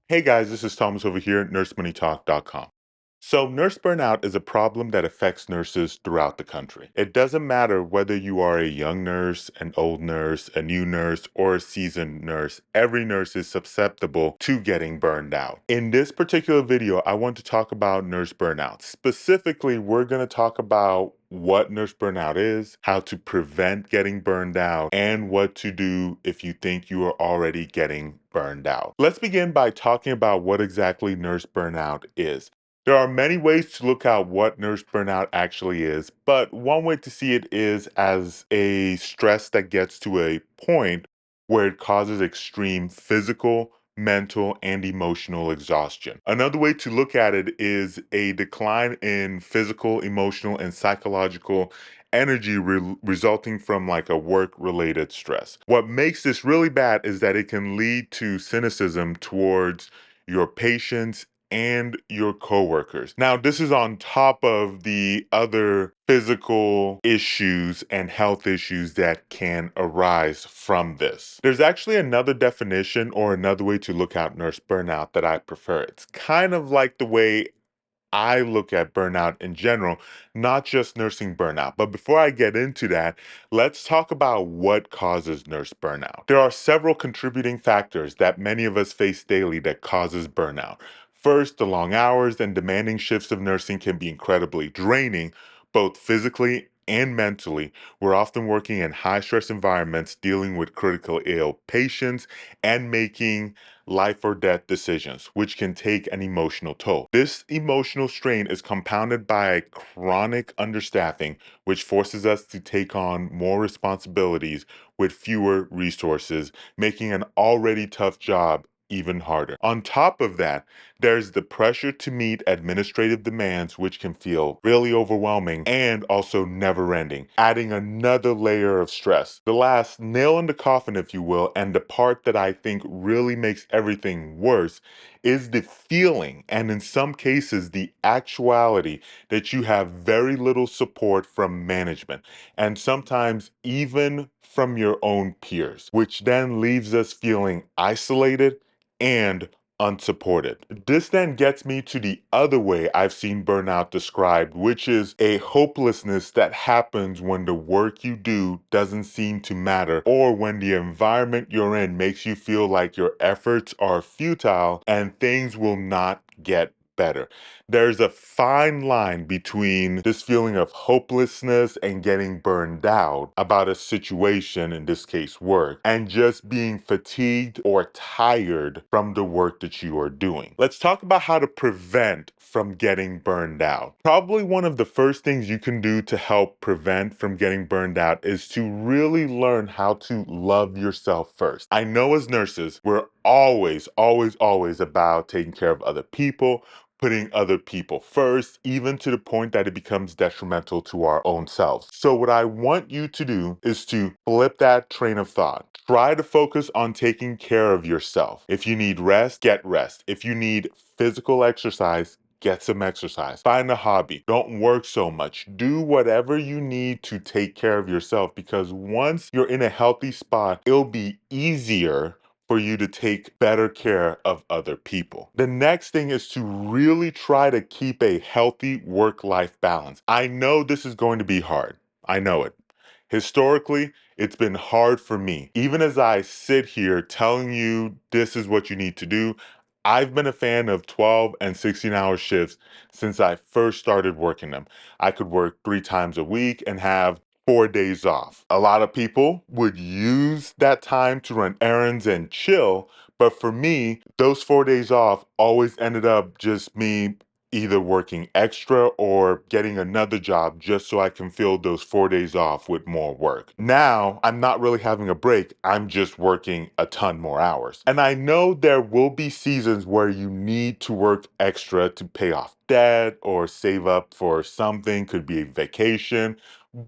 Hey guys, this is Thomas over here at nursemoneytalk.com. So, nurse burnout is a problem that affects nurses throughout the country. It doesn't matter whether you are a young nurse, an old nurse, a new nurse, or a seasoned nurse, every nurse is susceptible to getting burned out. In this particular video, I want to talk about nurse burnout. Specifically, we're going to talk about what nurse burnout is, how to prevent getting burned out, and what to do if you think you are already getting burned out. Let's begin by talking about what exactly nurse burnout is. There are many ways to look at what nurse burnout actually is, but one way to see it is as a stress that gets to a point where it causes extreme physical, mental, and emotional exhaustion. Another way to look at it is a decline in physical, emotional, and psychological energy resulting from like a work-related stress. What makes this really bad is that it can lead to cynicism towards your patients and your coworkers. Now, this is on top of the other physical issues and health issues that can arise from this. There's actually another definition or another way to look at nurse burnout that I prefer. It's kind of like the way I look at burnout in general, not just nursing burnout. But before I get into that, let's talk about what causes nurse burnout. There are several contributing factors that many of us face daily that causes burnout. First, the long hours and demanding shifts of nursing can be incredibly draining, both physically and mentally. We're often working in high stress environments, dealing with critical ill patients, and making life or death decisions, which can take an emotional toll. This emotional strain is compounded by chronic understaffing, which forces us to take on more responsibilities with fewer resources, making an already tough job even harder. On top of that, there's the pressure to meet administrative demands, which can feel really overwhelming and also never ending, adding another layer of stress. The last nail in the coffin, if you will, and the part that I think really makes everything worse is the feeling, and in some cases, the actuality that you have very little support from management, and sometimes even from your own peers, which then leaves us feeling isolated and unsupported. This then gets me to the other way I've seen burnout described, which is a hopelessness that happens when the work you do doesn't seem to matter, or when the environment you're in makes you feel like your efforts are futile and things will not get better. There's a fine line between this feeling of hopelessness and getting burned out about a situation, in this case work, and just being fatigued or tired from the work that you are doing. Let's talk about how to prevent from getting burned out. Probably one of the first things you can do to help prevent from getting burned out is to really learn how to love yourself first. I know as nurses, we're always about taking care of other people, putting other people first, even to the point that it becomes detrimental to our own selves. So, what I want you to do is to flip that train of thought. Try to focus on taking care of yourself. If you need rest, get rest. If you need physical exercise, get some exercise. Find a hobby. Don't work so much. Do whatever you need to take care of yourself, because once you're in a healthy spot, it'll be easier for you to take better care of other people. The next thing is to really try to keep a healthy work-life balance. I know this is going to be hard. I know it. Historically, it's been hard for me. Even as I sit here telling you this is what you need to do, I've been a fan of 12 and 16-hour shifts since I first started working them. I could work 3 times a week and have 4 days off. A lot of people would use that time to run errands and chill, but for me, those 4 days off always ended up just me either working extra or getting another job just so I can fill those 4 days off with more work. Now, I'm not really having a break, I'm just working a ton more hours. And I know there will be seasons where you need to work extra to pay off debt or save up for something, could be a vacation,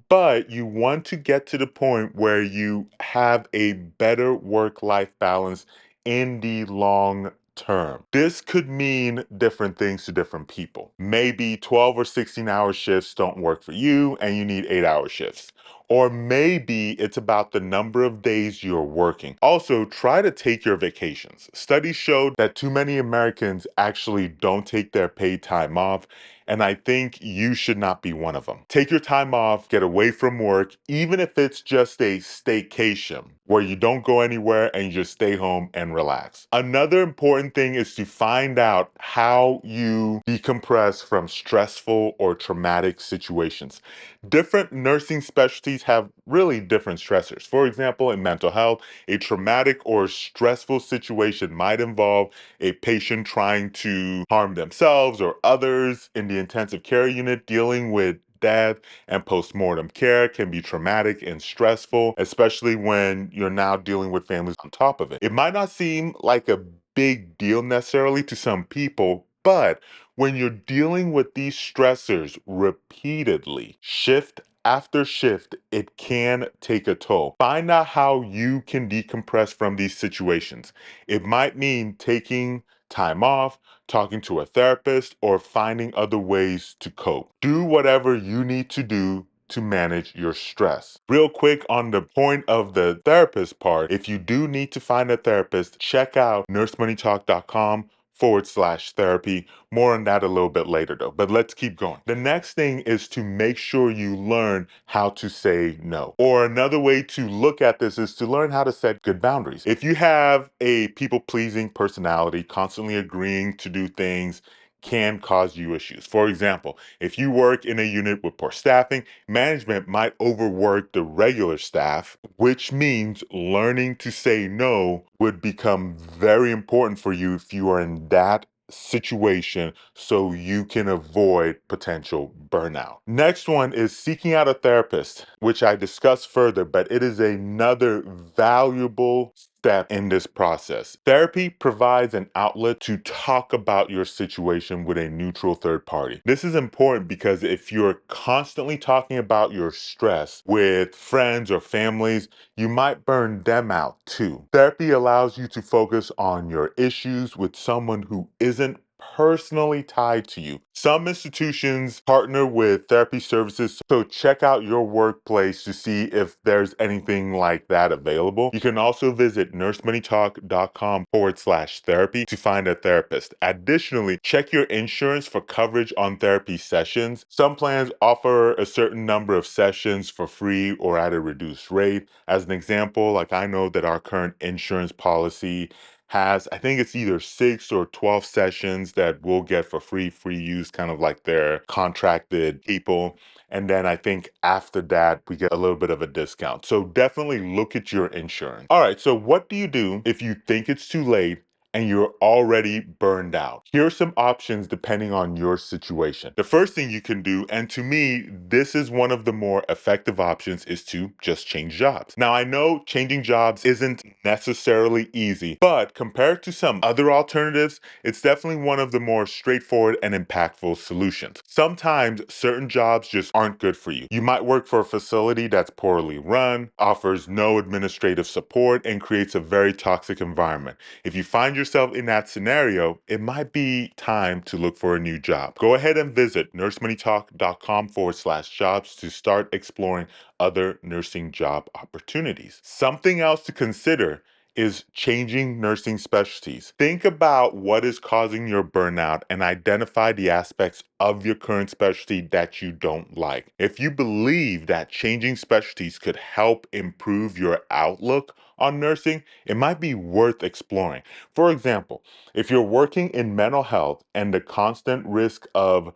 but you want to get to the point where you have a better work-life balance in the long term. This could mean different things to different people. Maybe 12 or 16-hour shifts don't work for you and you need 8-hour shifts. Or maybe it's about the number of days you're working. Also, try to take your vacations. Studies showed that too many Americans actually don't take their paid time off, and I think you should not be one of them. Take your time off, get away from work, even if it's just a staycation where you don't go anywhere and you just stay home and relax. Another important thing is to find out how you decompress from stressful or traumatic situations. Different nursing specialties have really different stressors. For example, in mental health, a traumatic or stressful situation might involve a patient trying to harm themselves or others. In the intensive care unit, dealing with death and postmortem care can be traumatic and stressful, especially when you're now dealing with families on top of it. It might not seem like a big deal necessarily to some people, but when you're dealing with these stressors repeatedly, shift after shift, it can take a toll. Find out how you can decompress from these situations. It might mean taking time off, talking to a therapist, or finding other ways to cope. Do whatever you need to do to manage your stress. Real quick on the point of the therapist part, if you do need to find a therapist, check out nursemoneytalk.com/therapy. More on that a little bit later though, but let's keep going. The next thing is to make sure you learn how to say no. Or another way to look at this is to learn how to set good boundaries. If you have a people-pleasing personality, constantly agreeing to do things can cause you issues. For example, if you work in a unit with poor staffing, management might overwork the regular staff, which means learning to say no would become very important for you if you are in that situation so you can avoid potential burnout. Next one is seeking out a therapist, which I discuss further, but it is another valuable step in this process. Therapy provides an outlet to talk about your situation with a neutral third party. This is important because if you're constantly talking about your stress with friends or families, you might burn them out too. Therapy allows you to focus on your issues with someone who isn't personally tied to you. Some institutions partner with therapy services, so check out your workplace to see if there's anything like that available. You can also visit nursemoneytalk.com/therapy to find a therapist. Additionally, check your insurance for coverage on therapy sessions. Some plans offer a certain number of sessions for free or at a reduced rate. As an example, like I know that our current insurance policy has, I think it's either 6 or 12 sessions that we'll get for free use, kind of like they're contracted people. And then I think after that, we get a little bit of a discount. So definitely look at your insurance. All right, so what do you do if you think it's too late and you're already burned out? Here are some options depending on your situation. The first thing you can do, and to me, this is one of the more effective options, is to just change jobs. Now, I know changing jobs isn't necessarily easy, but compared to some other alternatives, it's definitely one of the more straightforward and impactful solutions. Sometimes certain jobs just aren't good for you. You might work for a facility that's poorly run, offers no administrative support, and creates a very toxic environment. If you find yourself in that scenario, it might be time to look for a new job. Go ahead and visit nursemoneytalk.com/jobs to start exploring other nursing job opportunities. Something else to consider is changing nursing specialties. Think about what is causing your burnout and identify the aspects of your current specialty that you don't like. If you believe that changing specialties could help improve your outlook on nursing, it might be worth exploring. For example, if you're working in mental health and the constant risk of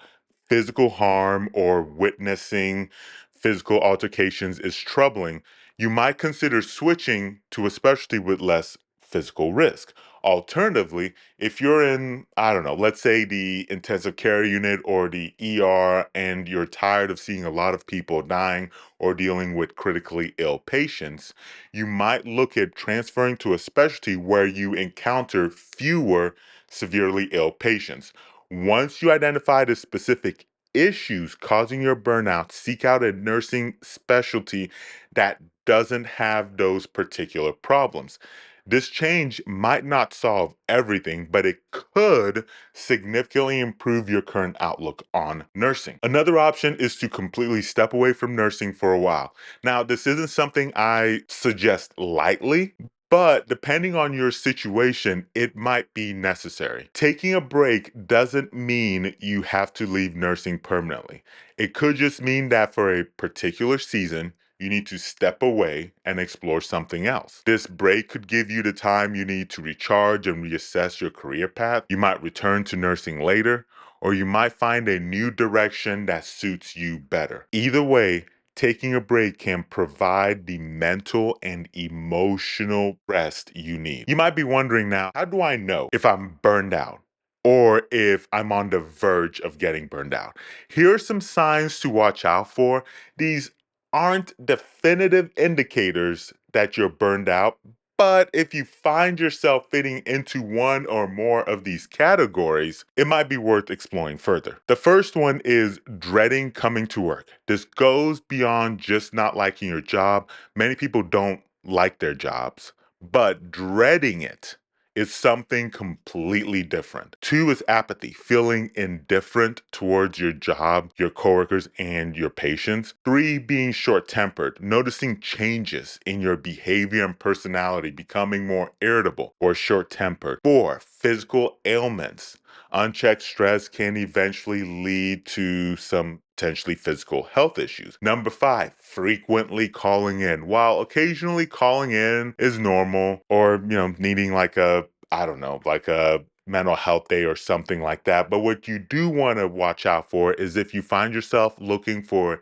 physical harm or witnessing physical altercations is troubling, you might consider switching to a specialty with less physical risk. Alternatively, if you're in, I don't know, let's say the intensive care unit or the ER and you're tired of seeing a lot of people dying or dealing with critically ill patients, you might look at transferring to a specialty where you encounter fewer severely ill patients. Once you identify the specific issues causing your burnout, seek out a nursing specialty that doesn't have those particular problems. This change might not solve everything, but it could significantly improve your current outlook on nursing. Another option is to completely step away from nursing for a while. Now, this isn't something I suggest lightly, but depending on your situation, it might be necessary. Taking a break doesn't mean you have to leave nursing permanently. It could just mean that for a particular season, you need to step away and explore something else. This break could give you the time you need to recharge and reassess your career path. You might return to nursing later, or you might find a new direction that suits you better. Either way, taking a break can provide the mental and emotional rest you need. You might be wondering now, how do I know if I'm burned out or if I'm on the verge of getting burned out? Here are some signs to watch out for. These aren't definitive indicators that you're burned out, but if you find yourself fitting into one or more of these categories, it might be worth exploring further. The first one is dreading coming to work. This goes beyond just not liking your job. Many people don't like their jobs, but dreading it is something completely different. Two is apathy, feeling indifferent towards your job, your coworkers, and your patients. Three, being short tempered, noticing changes in your behavior and personality, becoming more irritable or short tempered. Four, physical ailments. Unchecked stress can eventually lead to some potentially physical health issues. Number five, frequently calling in. While occasionally calling in is normal, or needing like a, I don't know, like a mental health day or something like that. But what you do want to watch out for is if you find yourself looking for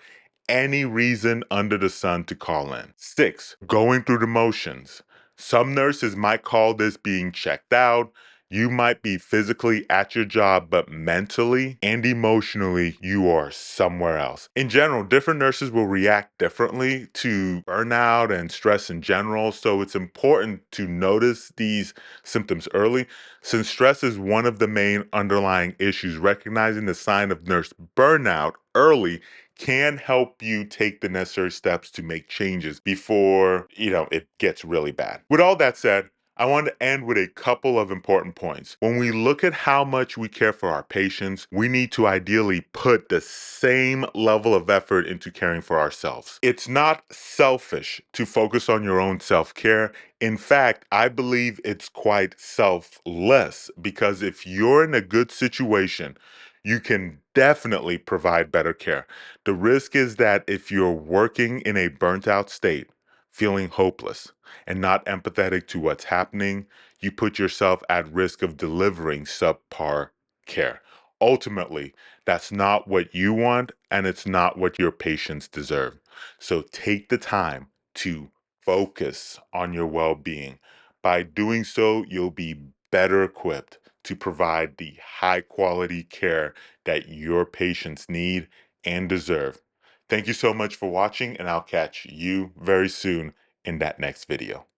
any reason under the sun to call in. Six, going through the motions. Some nurses might call this being checked out. You might be physically at your job, but mentally and emotionally, you are somewhere else. In general, different nurses will react differently to burnout and stress in general. So it's important to notice these symptoms early. Since stress is one of the main underlying issues, recognizing the sign of nurse burnout early can help you take the necessary steps to make changes before, it gets really bad. With all that said, I want to end with a couple of important points. When we look at how much we care for our patients, we need to ideally put the same level of effort into caring for ourselves. It's not selfish to focus on your own self-care. In fact, I believe it's quite selfless, because if you're in a good situation, you can definitely provide better care. The risk is that if you're working in a burnt out state, feeling hopeless, and not empathetic to what's happening, you put yourself at risk of delivering subpar care. Ultimately, that's not what you want, and it's not what your patients deserve. So take the time to focus on your well being. By doing so, you'll be better equipped to provide the high quality care that your patients need and deserve. Thank you so much for watching, and I'll catch you very soon in that next video.